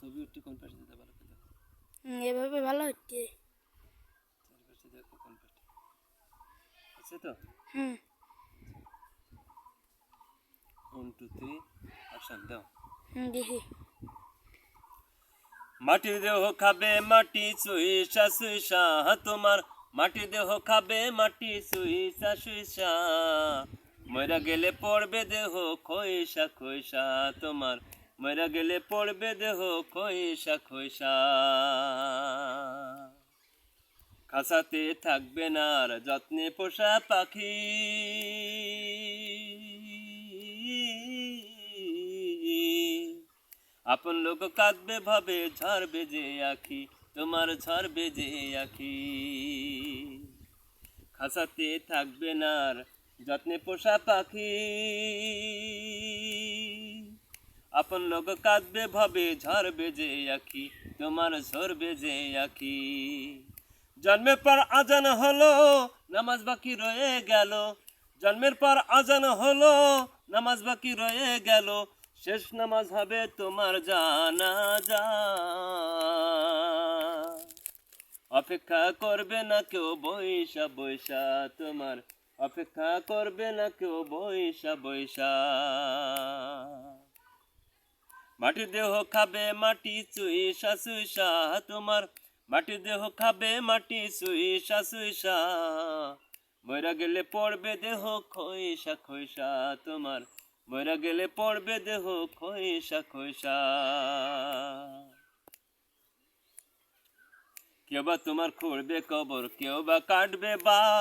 ছবি উঠতে কোন পাশে দিতে ভালো করে দেখো। এভাবে ভালো হচ্ছে। চারপাশে দেখো কোন পাশে আছে তো। হুম 1 2 3 অ্যাকশন দাও। দেখি। মাটির দেহ খাবে মাটি সুইসা সুইসা তোমার, মাটির দেহ খাবে মাটি সুইসা সুইসা, মরা গেলে পড়বে দেহ খইসা খইসা তোমার, মরা গেলে পড়বে দেহ খইসা খইসা। খাসাতে থাকবে না আর যত্নে পোষা পাখি, আপন লোক কাঁদবে ভাবে ঝরবে যে আখি, তোমার ঝরবে যে আখি। খাসাতে থাকবে না আর যত্নে পোষা পাখি, আপন লোক কাঁদবে ভাবে ঝরবে যে আখি, তোমার ঝরবে যে আখি। জন্মের পর আজান হলো নামাজ বাকি রয়ে গেল, জন্মের পর আজান হলো নামাজ বাকি রয়ে গেল, শেষ নামাজ হবে তোমার জানাজা। অপেক্ষা করবে না কেউ বৈশা বৈশা তোমার, অপেক্ষা করবে না কেউ বৈশা বৈশা। মাটির দেহ খাবে মাটি চুইসা চুইসা তোমার, মাটির দেহ খাবে মাটি চুইসা চুইসা, মরা গেলে পড়বে দেহ খইসা খইসা তোমার, মরা গেলে পড়বে দেহ খইসা খইসা। কেউ বা তোমার খুঁড়বে কবর, কেউ বা কাটবে বাঁশ,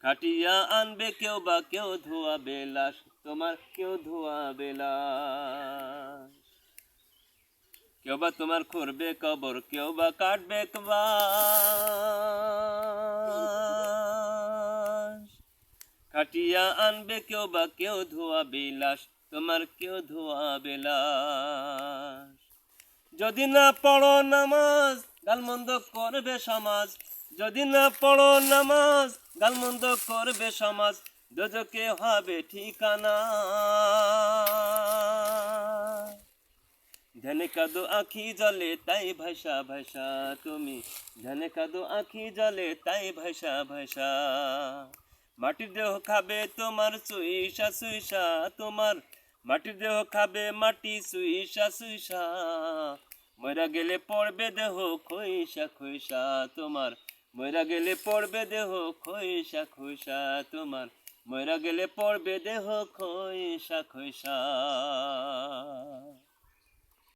কাটিয়া আনবে কেউ বা কেউ ধোয়াবে লাশ, তোমার কেউ ধোয়াবে লাশ। কেউ বা তোমার খুঁড়বে কবর, কেউ বা কাটবে বাঁশ, কাটিয়া আনবে কেউ বা কেউ ধোয়াবে লাশ, তোমার কেউ ধোয়াবে লাশ। যদি না পড়ো নামাজ গালমন্দ করবে সমাজ, যদি না পড়ো নামাজ গালমন্দ করবে সমাজ, দোজকে হবে ঠিকানা। ধ্যানে কাঁদো আঁখি জলে তাই ভাষা ভাষা তুমি, ধ্যানে কাঁদো আঁখি জলে তাই ভাষা ভাষা। মাটির দেহ খাবে তোমার সুইসা সুইসা তোমার, মাটির দেহ খাবে মাটি সুইসা সুইসা, মরা গেলে পড়বে দেহ খইসা খইসা তোমার, মরা গেলে পড়বে দেহ খইসা খইসা তোমার, মরা গেলে পড়বে দেহ খইসা খইসা।